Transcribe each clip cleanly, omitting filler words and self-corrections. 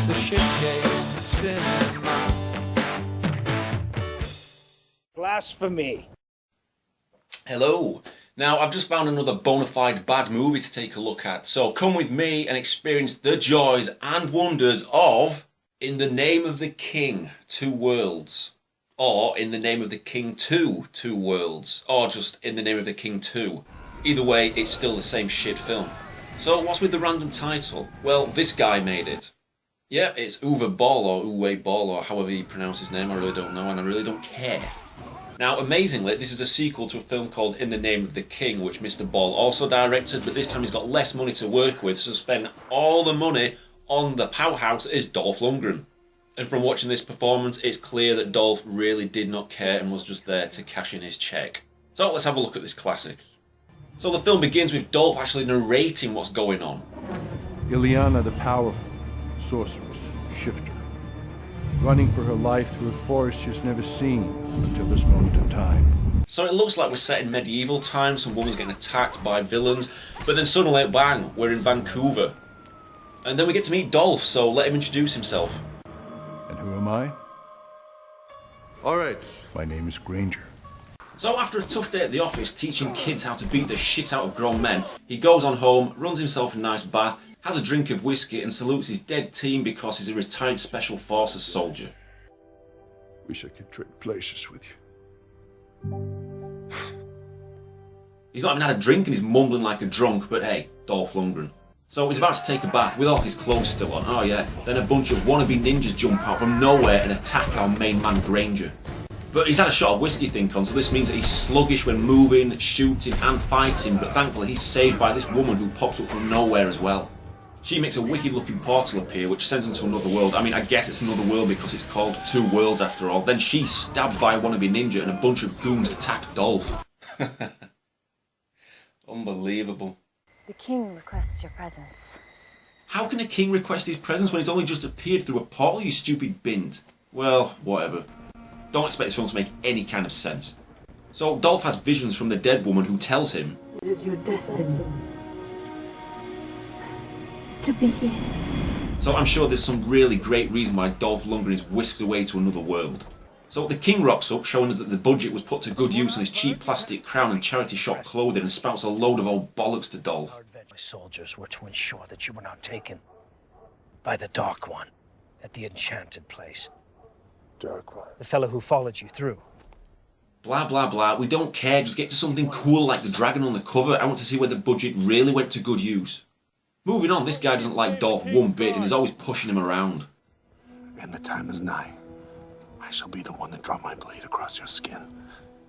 It's the Shitcase Cinema. Blasphemy. Hello. Now, I've just found another bona fide bad movie to take a look at, so come with me and experience the joys and wonders of In the Name of the King, Two Worlds. Or In the Name of the King 2, Two Worlds. Or just In the Name of the King 2. Either way, it's still the same shit film. So what's with the random title? Well, this guy made it. Yeah, it's Uwe Boll or Uwe Boll or however you pronounce his name, I really don't know and I really don't care. Now, amazingly, this is a sequel to a film called In the Name of the King, which Mr. Boll also directed, but this time he's got less money to work with, so spent all the money on the powerhouse is Dolph Lundgren. And from watching this performance, it's clear that Dolph really did not care and was just there to cash in his check. So let's have a look at this classic. So the film begins with Dolph actually narrating what's going on. Ileana the Powerful, sorceress, shifter, running for her life through a forest she's never seen until this moment in time. So it looks like we're set in medieval times, some woman's getting attacked by villains, but then suddenly, bang, we're in Vancouver. And then we get to meet Dolph, so let him introduce himself. And who am I? All right, my name is Granger. So after a tough day at the office teaching kids how to beat the shit out of grown men, he goes on home, runs himself a nice bath, has a drink of whiskey and salutes his dead team because he's a retired Special Forces soldier. Wish I could trade places with you. He's not even had a drink and he's mumbling like a drunk, but hey, Dolph Lundgren. So he's about to take a bath with all his clothes still on, oh yeah, then a bunch of wannabe ninjas jump out from nowhere and attack our main man Granger. But he's had a shot of whiskey think on, so this means that he's sluggish when moving, shooting and fighting, but thankfully he's saved by this woman who pops up from nowhere as well. She makes a wicked looking portal appear which sends him to another world. I mean, I guess it's another world because it's called Two Worlds after all. Then she's stabbed by a wannabe ninja and a bunch of goons attack Dolph. Unbelievable. The king requests your presence. How can a king request his presence when he's only just appeared through a portal, you stupid bint? Well, whatever. Don't expect this film to make any kind of sense. So Dolph has visions from the dead woman who tells him, "It is your destiny to be here." So I'm sure there's some really great reason why Dolph Lundgren is whisked away to another world. So the king rocks up, showing us that the budget was put to good use on his cheap plastic crown and charity shop clothing, and spouts a load of old bollocks to Dolph. My soldiers were to ensure that you were not taken by the Dark One at the enchanted place. Dark One. The fellow who followed you through. Blah blah blah, we don't care, just get to something cool like the dragon on the cover. I want to see where the budget really went to good use. Moving on, this guy doesn't like Dolph one bit and is always pushing him around. And the time is nigh. I shall be the one that draw my blade across your skin.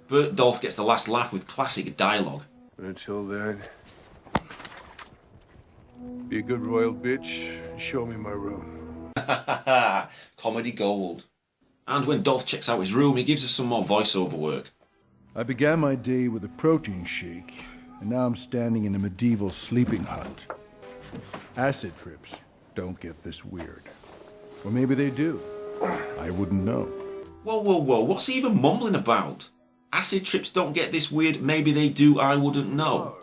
But Dolph gets the last laugh with classic dialogue. Until then, be a good royal bitch and show me my room. Comedy gold. And when Dolph checks out his room, he gives us some more voiceover work. I began my day with a protein shake, and now I'm standing in a medieval sleeping hut. Acid trips don't get this weird. Or maybe they do. I wouldn't know. Whoa, whoa, whoa, what's he even mumbling about? Acid trips don't get this weird, maybe they do, I wouldn't know.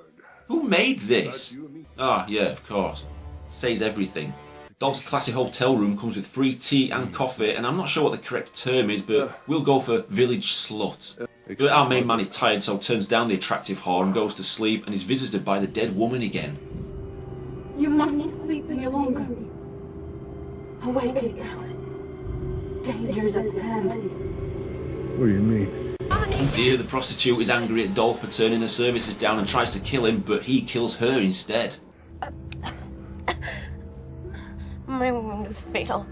Who made this? Ah, yeah, of course. Says everything. Dolph's classy hotel room comes with free tea and coffee, and I'm not sure what the correct term is, but we'll go for village slut. But our main man is tired, so turns down the attractive whore and goes to sleep, and is visited by the dead woman again. You mustn't sleep any longer. Awaken now. Danger's at hand. What do you mean? Oh dear, the prostitute is angry at Dolph for turning her services down and tries to kill him, but he kills her instead. My wound was fatal.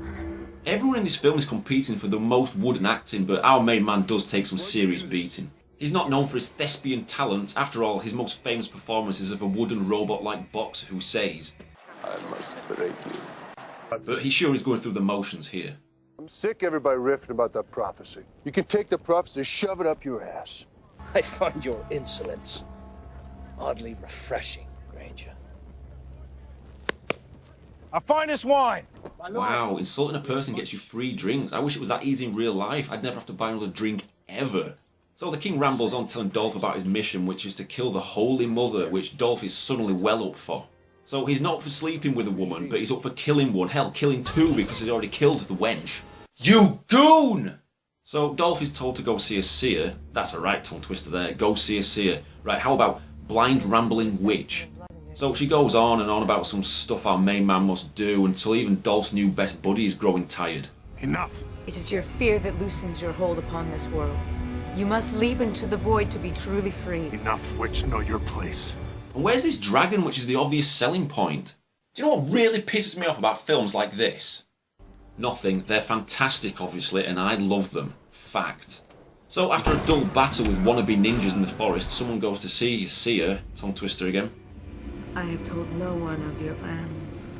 Everyone in this film is competing for the most wooden acting, but our main man does take some serious beating. He's not known for his thespian talent. After all, his most famous performance is of a wooden robot-like boxer who says, I must break you. but he sure is going through the motions here. I'm sick of everybody riffing about that prophecy. You can take the prophecy, shove it up your ass. I find your insolence oddly refreshing, Granger. Our finest wine! Wow, insulting a person gets you free drinks. I wish it was that easy in real life. I'd never have to buy another drink ever. So the king rambles on telling Dolph about his mission, which is to kill the Holy Mother, which Dolph is suddenly well up for. So he's not for sleeping with a woman, but he's up for killing one. Hell, killing two because he's already killed the wench. You goon! So Dolph is told to go see a seer. That's a right tongue twister there. Go see a seer. Right, how about blind rambling witch? So she goes on and on about some stuff our main man must do until even Dolph's new best buddy is growing tired. Enough! It is your fear that loosens your hold upon this world. You must leap into the void to be truly free. Enough, witch. Know your place. And where's this dragon, which is the obvious selling point? Do you know what really pisses me off about films like this? Nothing. They're fantastic, obviously, and I love them. Fact. So after a dull battle with wannabe ninjas in the forest, someone goes to see his seer, tongue twister again. I have told no one of your plans.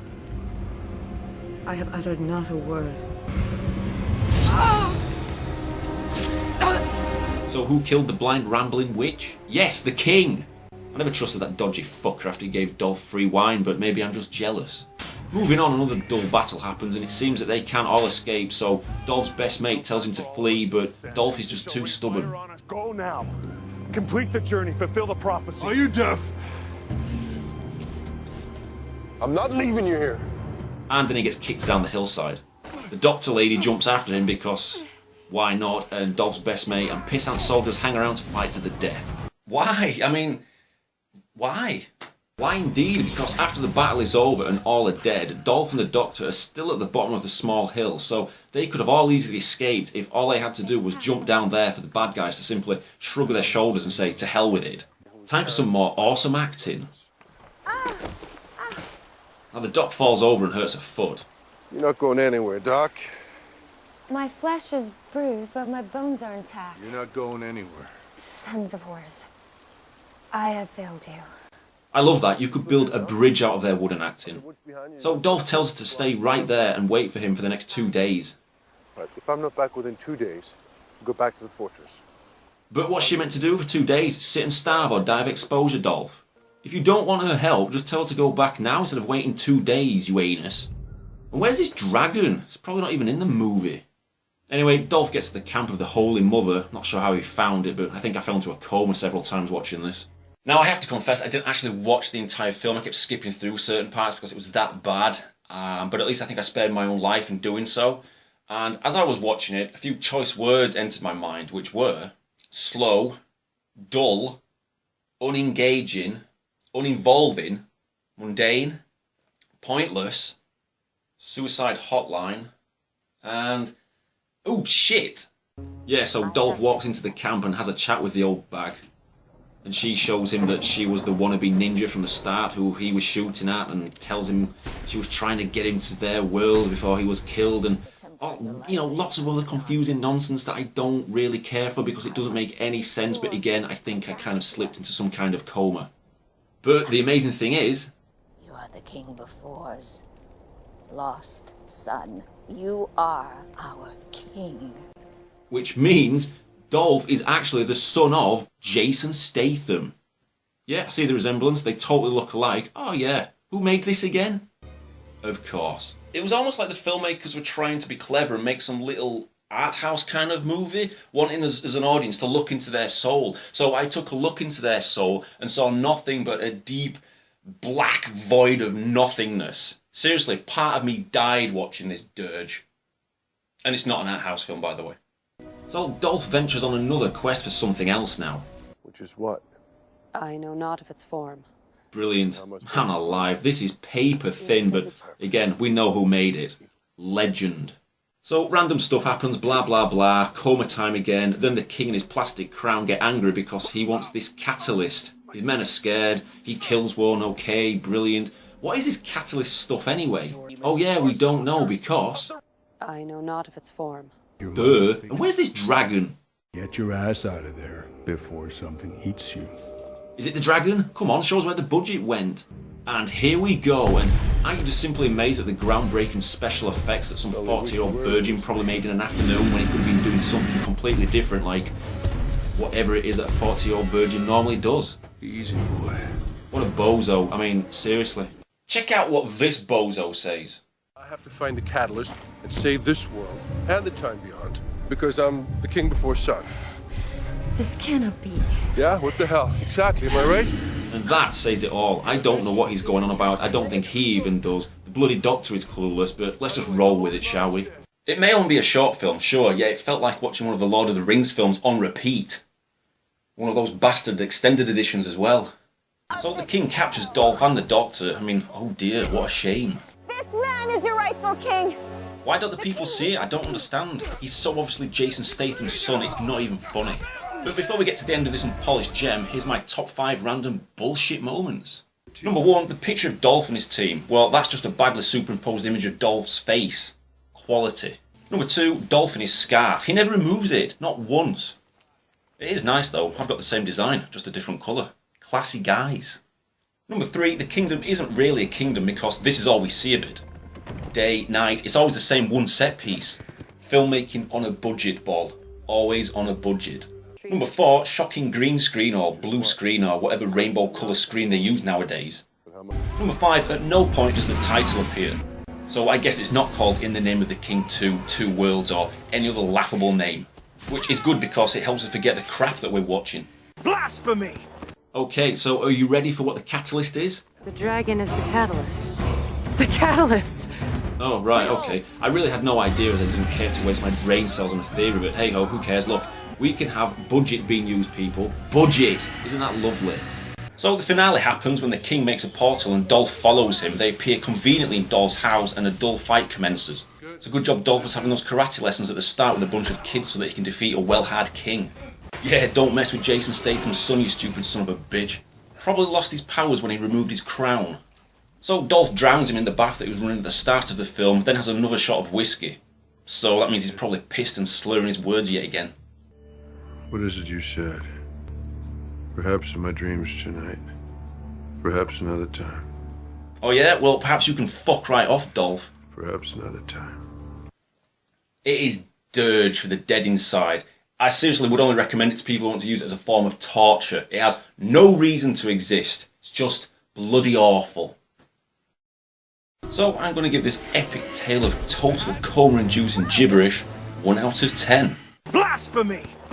I have uttered not a word. So who killed the blind rambling witch? Yes, the king! I never trusted that dodgy fucker after he gave Dolph free wine, but maybe I'm just jealous. Moving on, another dull battle happens and it seems that they can't all escape, so Dolph's best mate tells him to flee, but Dolph is just too stubborn. Go now. Complete the journey. Fulfill the prophecy. Are you deaf? I'm not leaving you here. And then he gets kicked down the hillside. The doctor lady jumps after him because why not, and Dolph's best mate and pissant soldiers hang around to fight to the death. Why? I mean, why? Why indeed? Because after the battle is over and all are dead, Dolph and the Doctor are still at the bottom of the small hill, so they could have all easily escaped if all they had to do was jump down there for the bad guys to simply shrug their shoulders and say, to hell with it. Time for some more awesome acting. Now the Doc falls over and hurts her foot. You're not going anywhere, Doc. My flesh is bruised, but my bones are intact. You're not going anywhere. Sons of whores. I have failed you. I love that. You could build a bridge out of their wooden acting. So Dolph tells her to stay right there and wait for him for the next 2 days. Right, if I'm not back within 2 days, we'll go back to the fortress. But what's she meant to do for 2 days? Sit and starve or die of exposure, Dolph? If you don't want her help, just tell her to go back now instead of waiting 2 days, you anus. And where's this dragon? It's probably not even in the movie. Anyway, Dolph gets to the camp of the Holy Mother. Not sure how he found it, but I think I fell into a coma several times watching this. Now, I have to confess, I didn't actually watch the entire film. I kept skipping through certain parts because it was that bad. But at least I think I spared my own life in doing so. And as I was watching it, a few choice words entered my mind, which were slow, dull, unengaging, uninvolving, mundane, pointless, suicide hotline, and oh shit! Yeah, so Dolph walks into the camp and has a chat with the old bag. And she shows him that she was the wannabe ninja from the start who he was shooting at, and tells him she was trying to get him to their world before he was killed, and you know, lots of other confusing nonsense that I don't really care for because it doesn't make any sense, but again, I think I kind of slipped into some kind of coma. But the amazing thing is, you are the king before's lost son. You are our king. Which means Dolph is actually the son of Jason Statham. Yeah, I see the resemblance. They totally look alike. Oh yeah, who made this again? Of course. It was almost like the filmmakers were trying to be clever and make some little art house kind of movie, wanting us as an audience to look into their soul. So I took a look into their soul and saw nothing but a deep, black void of nothingness. Seriously, part of me died watching this dirge. And it's not an art house film, by the way. So Dolph ventures on another quest for something else now. Which is what? I know not of its form. Brilliant. Man alive, this is paper thin, but again, we know who made it. Legend. So random stuff happens, blah blah blah, coma time again, then the king and his plastic crown get angry because he wants this catalyst. His men are scared, he kills one, okay, brilliant. What is this catalyst stuff anyway? Oh yeah, we don't know because... I know not of its form. Duh. And where's this dragon? Get your ass out of there before something eats you. Is it the dragon? Come on, show us where the budget went. And here we go, and I'm just simply amazed at the groundbreaking special effects that some 40-year-old virgin probably made in an afternoon when he could have been doing something completely different, like whatever it is that a 40-year-old virgin normally does. Easy, boy. What a bozo. I mean, seriously. Check out what this bozo says. I have to find the catalyst and save this world and the time beyond because I'm the king before son. This cannot be. Yeah, what the hell? Exactly, am I right? And that says it all. I don't know what he's going on about. I don't think he even does. The bloody doctor is clueless, but let's just roll with it, shall we? It may only be a short film, sure, yeah, it felt like watching one of the Lord of the Rings films on repeat. One of those bastard extended editions as well. So the king captures Dolph and the doctor. I mean, oh dear, what a shame. This man is your rightful king. Why don't the people see it? I don't understand. He's so obviously Jason Statham's son, it's not even funny. But before we get to the end of this unpolished gem, here's my top 5 random bullshit moments. Number 1, the picture of Dolph and his team. Well, that's just a badly superimposed image of Dolph's face. Quality. Number 2, Dolph and his scarf. He never removes it, not once. It is nice though, I've got the same design, just a different colour. Classy guys. Number 3, the kingdom isn't really a kingdom because this is all we see of it. Day, night, it's always the same one set piece. Filmmaking on a budget, Ball. Always on a budget. Number 4, shocking green screen or blue screen or whatever rainbow colour screen they use nowadays. Number 5, at no point does the title appear. So I guess it's not called In the Name of the King 2, Two Worlds or any other laughable name. Which is good because it helps us forget the crap that we're watching. Blasphemy! Okay, so are you ready for what the catalyst is? The dragon is the catalyst. The catalyst! Oh, right, okay. I really had no idea as I didn't care to waste my brain cells on a theory, but hey ho, who cares? Look, we can have budget being used, people. Budget! Isn't that lovely? So the finale happens when the king makes a portal and Dolph follows him. They appear conveniently in Dolph's house and a dull fight commences. It's a good job Dolph was having those karate lessons at the start with a bunch of kids so that he can defeat a well-had king. Yeah, don't mess with Jason Statham's son, you stupid son of a bitch. Probably lost his powers when he removed his crown. So Dolph drowns him in the bath that he was running at the start of the film, then has another shot of whiskey. So that means he's probably pissed and slurring his words yet again. What is it you said? Perhaps in my dreams tonight. Perhaps another time. Oh yeah? Well, perhaps you can fuck right off, Dolph. Perhaps another time. It is dirge for the dead inside. I seriously would only recommend it to people who want to use it as a form of torture. It has no reason to exist. It's just bloody awful. So I'm going to give this epic tale of total coma-inducing gibberish 1 out of 10. Blasphemy!